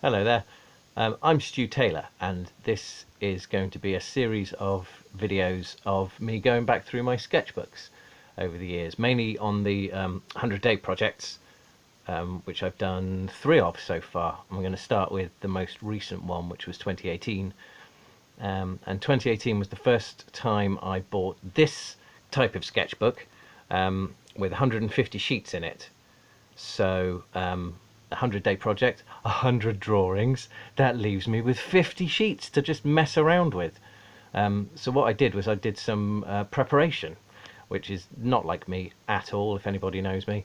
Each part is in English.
Hello there. I'm Stu Taylor, and this is going to be a series of videos of me going back through my sketchbooks over the years, mainly on the 100-day projects, which I've done 3 of so far. I'm going to start with the most recent one, which was 2018. And 2018 was the first time I bought this type of sketchbook with 150 sheets in it. So 100-day project, 100 drawings, that leaves me with 50 sheets to just mess around with. So what I did was I did some preparation, which is not like me at all, if anybody knows me.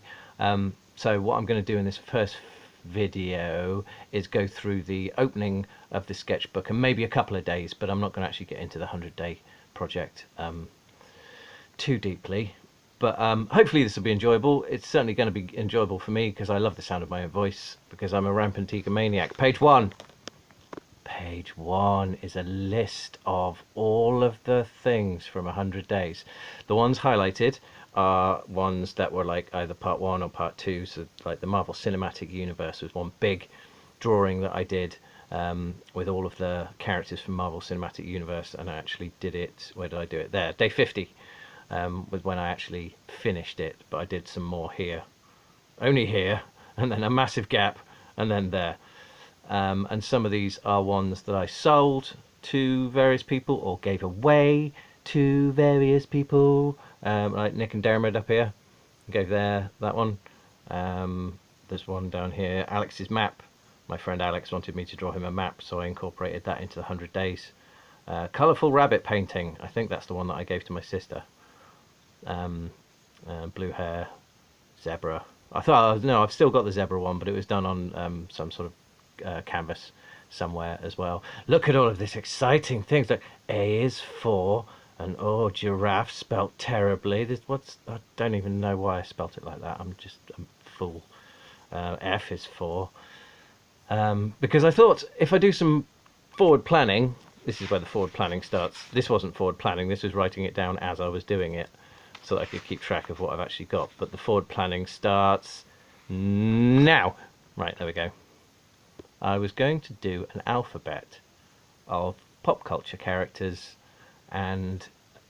So what I'm going to do in this first video is go through the opening of the sketchbook and maybe a couple of days, but I'm not going to actually get into the 100-day project too deeply. But hopefully this will be enjoyable. It's certainly going to be enjoyable for me because I love the sound of my own voice, because I'm a rampant egomaniac. Page 1. Page 1 is a list of all of the things from 100 days. The ones highlighted are ones that were like either part 1 or part 2. So like the Marvel Cinematic Universe was one big drawing that I did with all of the characters from Marvel Cinematic Universe, and I actually did it, where did I do it? There, day 50. Was when I actually finished it, but I did some more here, only here, and then a massive gap, and then there. And some of these are ones that I sold to various people or gave away to various people, like Nick and Dermot up here. Gave that one. There's one down here, Alex's map. My friend Alex wanted me to draw him a map, so I incorporated that into the 100 days. Colourful rabbit painting, I think that's the one that I gave to my sister. Blue hair, zebra. I thought, no, I've still got the zebra one, but it was done on some sort of canvas somewhere as well. Look at all of this exciting things. Like A is for, and oh, giraffe spelt terribly. I don't even know why I spelt it like that. I'm a fool. F is for, because I thought if I do some forward planning, this is where the forward planning starts. This wasn't forward planning. This was writing it down as I was doing it, so that I could keep track of what I've actually got. But the forward planning starts now. Right, there we go. I was going to do an alphabet of pop culture characters, and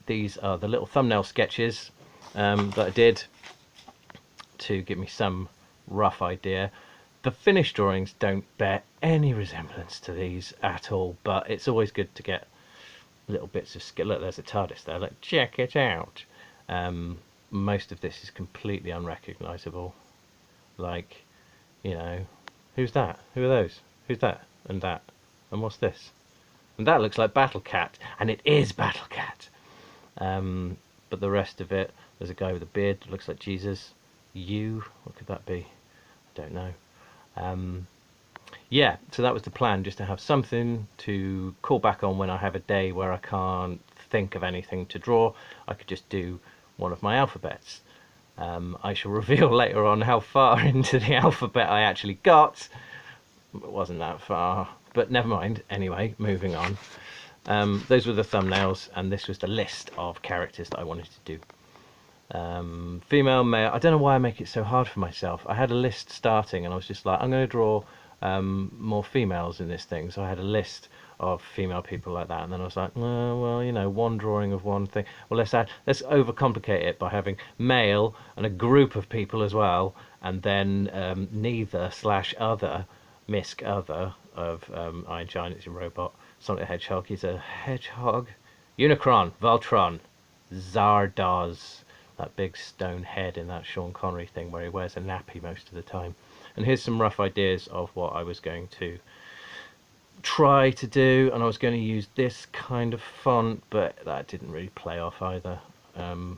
these are the little thumbnail sketches that I did to give me some rough idea. The finished drawings don't bear any resemblance to these at all, but it's always good to get little bits of skill. Look, there's a TARDIS there. Look, check it out. Most of this is completely unrecognizable. Like, you know, who's that? Who are those? Who's that? And that? And what's this? And that looks like Battle Cat, and it is Battle Cat. But the rest of it, there's a guy with a beard that looks like Jesus. What could that be? I don't know. Yeah, so that was the plan, just to have something to call back on when I have a day where I can't think of anything to draw. I could just do one of my alphabets. I shall reveal later on how far into the alphabet I actually got. It wasn't that far, but never mind. Anyway, moving on. Those were the thumbnails, and this was the list of characters that I wanted to do. Female, male. I don't know why I make it so hard for myself. I had a list starting, and I was just like, I'm going to draw more females in this thing. So I had a list of female people like that, and then I was like, well, you know, one drawing of one thing. Well, let's overcomplicate it by having male and a group of people as well, and then neither/other, misc other of Iron Giant is a robot, Sonic the Hedgehog is a hedgehog, Unicron, Voltron, Zardoz, that big stone head in that Sean Connery thing where he wears a nappy most of the time. And here's some rough ideas of what I was going to try to do, and I was going to use this kind of font, but that didn't really play off either for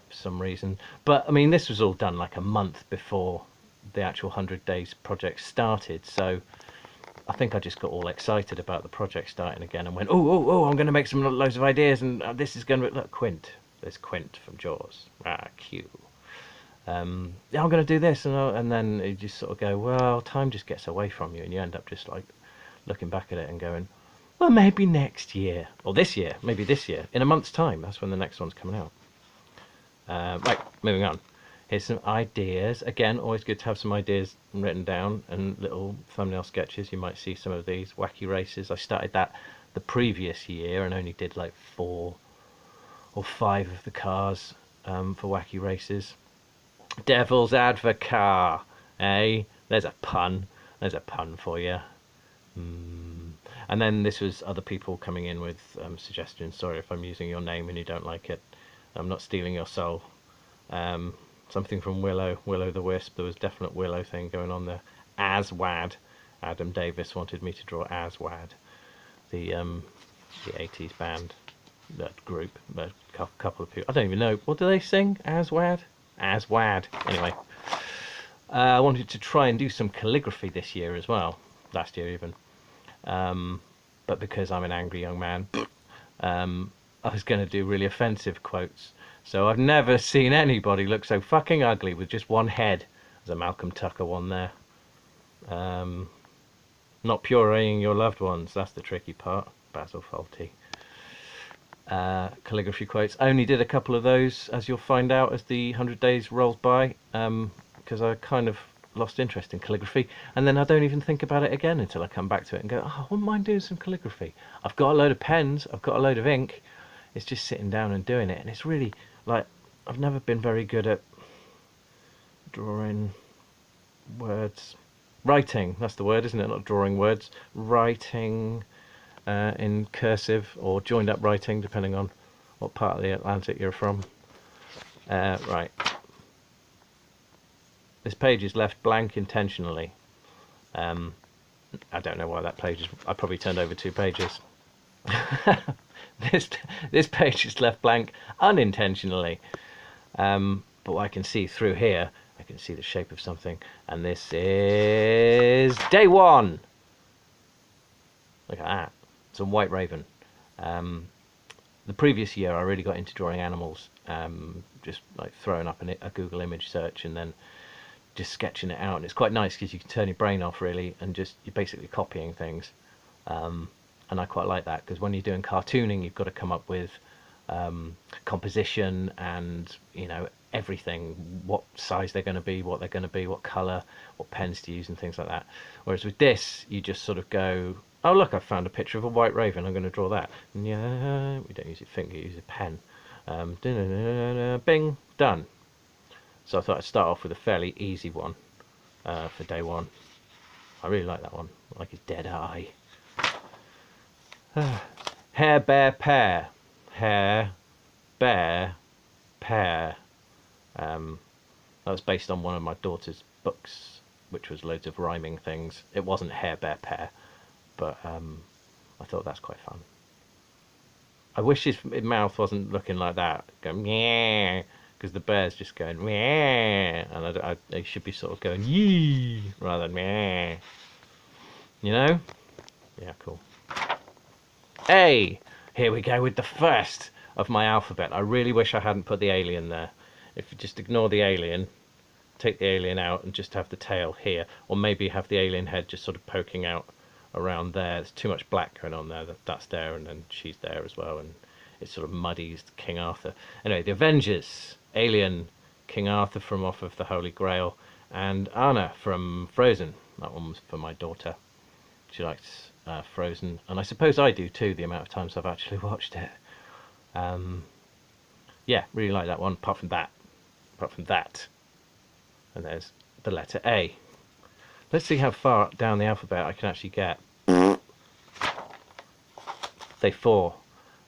some reason. But I mean, this was all done like a month before the actual 100 days project started, so I think I just got all excited about the project starting again and went, oh, I'm going to make some loads of ideas, and this is going to look, Quint. There's Quint from Jaws. Q. Yeah, I'm going to do this, and then you just sort of go, well, time just gets away from you, and you end up just like looking back at it and going, well, maybe next year, or this year, maybe this year, in a month's time. That's when the next one's coming out. Right, moving on. Here's some ideas. Again, always good to have some ideas written down and little thumbnail sketches. You might see some of these. Wacky Races. I started that the previous year and only did like 4 or 5 of the cars for Wacky Races. Devil's Advocate, eh? There's a pun. There's a pun for you. And then this was other people coming in with suggestions. Sorry if I'm using your name and you don't like it. I'm not stealing your soul. Something from Willow the Wisp. There was definite Willow thing going on there. Aswad. Adam Davis wanted me to draw Aswad, the 80s band, that group, a couple of people. I don't even know. What do they sing? Aswad? Aswad. Anyway, I wanted to try and do some calligraphy this year as well. Last year even. But because I'm an angry young man, I was going to do really offensive quotes. So I've never seen anybody look so fucking ugly with just one head. There's a Malcolm Tucker one there. Not pureeing your loved ones, that's the tricky part. Basil Fawlty. Calligraphy quotes. I only did a couple of those, as you'll find out as the 100 days rolls by, because I kind of lost interest in calligraphy, and then I don't even think about it again until I come back to it and go, oh, I wouldn't mind doing some calligraphy. I've got a load of pens, I've got a load of ink, it's just sitting down and doing it, and it's really, like, I've never been very good at drawing words. Writing, that's the word, isn't it? Not drawing words. Writing in cursive or joined up writing, depending on what part of the Atlantic you're from. Right. This page is left blank intentionally. I don't know why that page is... I probably turned over 2 pages. This page is left blank unintentionally. But what I can see through here, I can see the shape of something. And this is day 1. Look at that. It's a white raven. The previous year I really got into drawing animals. Just like throwing up a Google image search and then just sketching it out, and it's quite nice because you can turn your brain off really and just you're basically copying things, and I quite like that because when you're doing cartooning you've got to come up with composition and, you know, everything, what size they're going to be, what they're going to be, what colour, what pens to use and things like that. Whereas with this you just sort of go, oh look, I found a picture of a white raven, I'm going to draw that. And yeah, we don't use your finger, you use a pen. Bing, done. So I thought I'd start off with a fairly easy one for day 1. I really like that one. I like his dead eye. Hare, bear, pear. Hare, bear, pear. That was based on one of my daughter's books, which was loads of rhyming things. It wasn't hare, bear, pear, but I thought that's quite fun. I wish his mouth wasn't looking like that, going yeah, because the bear's just going meh, and they should be sort of going yee rather than meh. You know? Yeah, cool. A. Here we go with the first of my alphabet. I really wish I hadn't put the alien there. If you just ignore the alien, take the alien out and just have the tail here, or maybe have the alien head just sort of poking out around there. There's too much black going on there. That's there, and then she's there as well, and it sort of muddies King Arthur. Anyway, the Avengers. Alien, King Arthur from off of the Holy Grail, and Anna from Frozen. That one was for my daughter. She likes Frozen, and I suppose I do too, the amount of times I've actually watched it. Yeah, really like that one, apart from that. And there's the letter A. Let's see how far down the alphabet I can actually get. Day 4.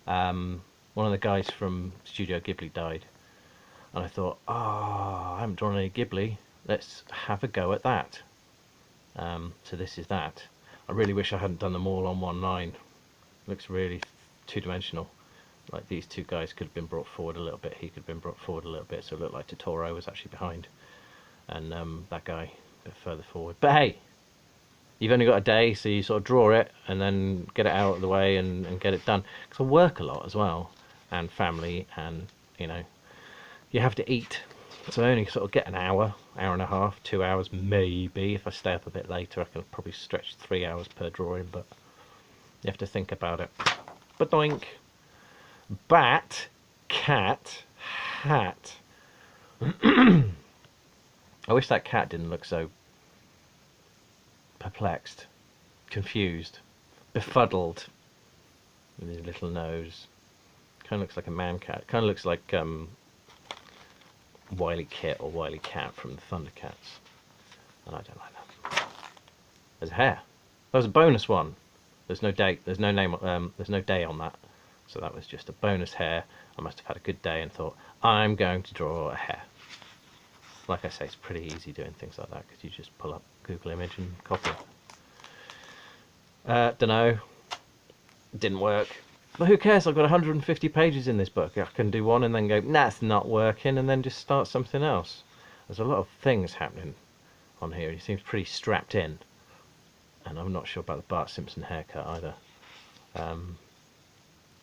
One of the guys from Studio Ghibli died. And I thought, I haven't drawn any Ghibli. Let's have a go at that. So this is that. I really wish I hadn't done them all on one line. Looks really two-dimensional. Like these 2 guys could have been brought forward a little bit. He could have been brought forward a little bit. So it looked like Totoro was actually behind. And that guy a bit further forward. But hey, you've only got a day, so you sort of draw it and then get it out of the way and get it done. Because I work a lot as well. And family and, you know, you have to eat, so I only sort of get an hour, hour and a half, 2 hours maybe. If I stay up a bit later I can probably stretch 3 hours per drawing, but you have to think about it. Badoink. Bat, cat, hat. I wish that cat didn't look so perplexed, confused, befuddled with his little nose. Kind of looks like a man cat. Kind of looks like Wily Kit or Wily Cat from the Thundercats. And I don't like that. There's a hair. That was a bonus one. There's no date. There's no name. There's no day on that. So that was just a bonus hair. I must have had a good day and thought, I'm going to draw a hair. Like I say, it's pretty easy doing things like that because you just pull up Google image and copy it. Dunno. Didn't work. But who cares? I've got 150 pages in this book. I can do one and then go, nah, it's not working, and then just start something else. There's a lot of things happening on here. He seems pretty strapped in. And I'm not sure about the Bart Simpson haircut either. And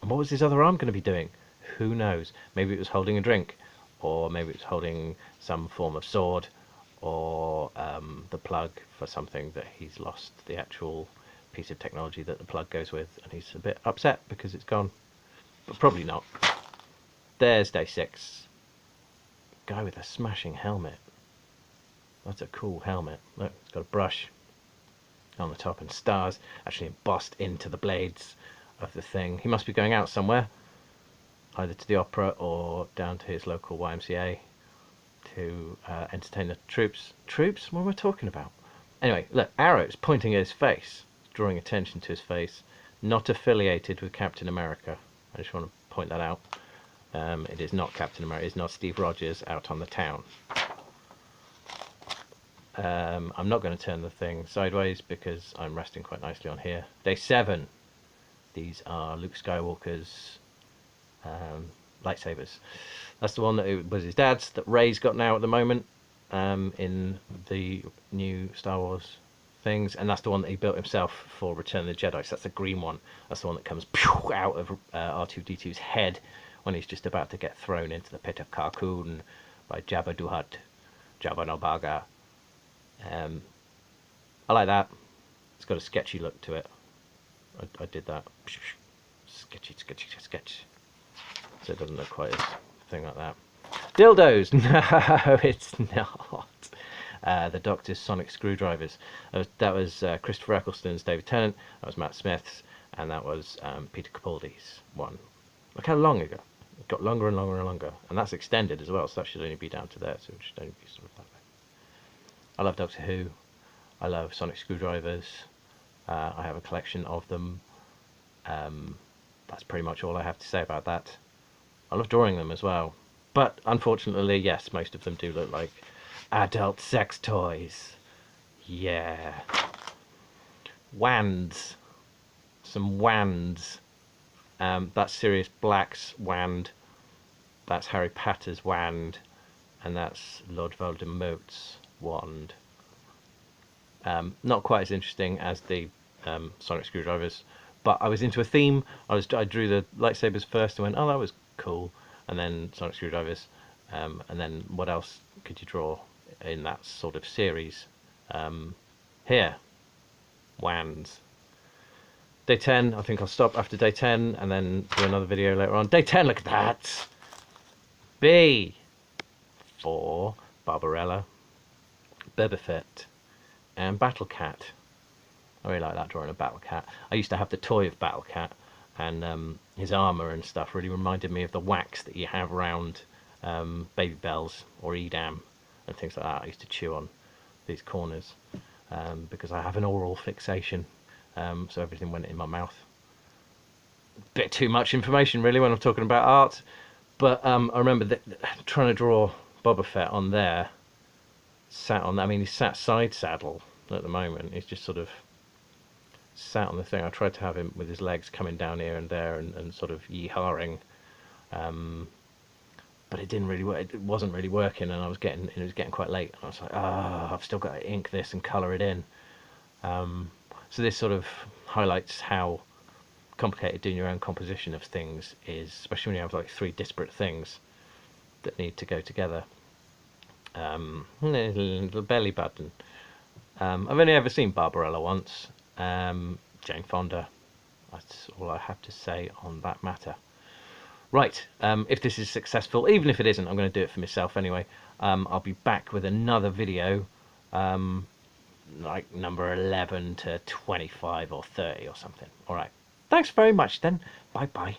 what was his other arm going to be doing? Who knows? Maybe it was holding a drink, or maybe it was holding some form of sword, or the plug for something that he's lost the actual piece of technology that the plug goes with, and he's a bit upset because it's gone. But probably not. There's day 6. Guy with a smashing helmet. That's a cool helmet. Look, it's got a brush on the top and stars actually embossed into the blades of the thing. He must be going out somewhere, either to the opera or down to his local YMCA to entertain the troops. Troops? What am I talking about? Anyway, look, arrows pointing at his face, drawing attention to his face. Not affiliated with Captain America. I just want to point that out. It is not Captain America. It's not Steve Rogers out on the town. I'm not going to turn the thing sideways because I'm resting quite nicely on here. Day 7. These are Luke Skywalker's lightsabers. That's the one that was his dad's, that Rey's got now at the moment in the new Star Wars things, and that's the one that he built himself for Return of the Jedi. So that's the green one. That's the one that comes out of R2-D2's head when he's just about to get thrown into the pit of Carkoon by Jabba the Hutt, Jabba the Baga. I like that. It's got a sketchy look to it. I did that. Sketchy. So it doesn't look quite as thing like that. Dildos! No, it's not. The Doctor's sonic screwdrivers. That was Christopher Eccleston's David Tennant. That was Matt Smith's, and that was Peter Capaldi's one. Look how long ago. It got longer and longer and longer, and that's extended as well. So that should only be down to there. So it should only be sort of that way. I love Doctor Who. I love sonic screwdrivers. I have a collection of them. That's pretty much all I have to say about that. I love drawing them as well. But unfortunately, yes, most of them do look like adult sex toys. Yeah. Wands. Some wands. That's Sirius Black's wand. That's Harry Potter's wand. And that's Lord Voldemort's wand. Not quite as interesting as the sonic screwdrivers, but I was into a theme. I drew the lightsabers first and went, oh, that was cool, and then sonic screwdrivers, and then what else could you draw in that sort of series? Here, wands. Day 10, I think I'll stop after day 10 and then do another video later on. Day 10, look at that! B for Barbarella, Boba Fett, and Battle Cat. I really like that, drawing a Battle Cat. I used to have the toy of Battle Cat, and his armour and stuff really reminded me of the wax that you have around Baby Bells or Edam and things like that. I used to chew on these corners because I have an oral fixation, so everything went in my mouth. Bit too much information really when I'm talking about art, but I remember trying to draw Boba Fett on there, sat on, I mean, he's sat side saddle at the moment. He's just sort of sat on the thing. I tried to have him with his legs coming down here and there and sort of yee-hawing, but it didn't really work. It wasn't really working, and it was getting quite late. And I was like, I've still got to ink this and colour it in. So this sort of highlights how complicated doing your own composition of things is, especially when you have like 3 disparate things that need to go together. Little belly button. I've only ever seen Barbarella once. Jane Fonda. That's all I have to say on that matter. Right, if this is successful, even if it isn't, I'm going to do it for myself anyway. I'll be back with another video, like number 11 to 25 or 30 or something. All right, thanks very much then. Bye bye.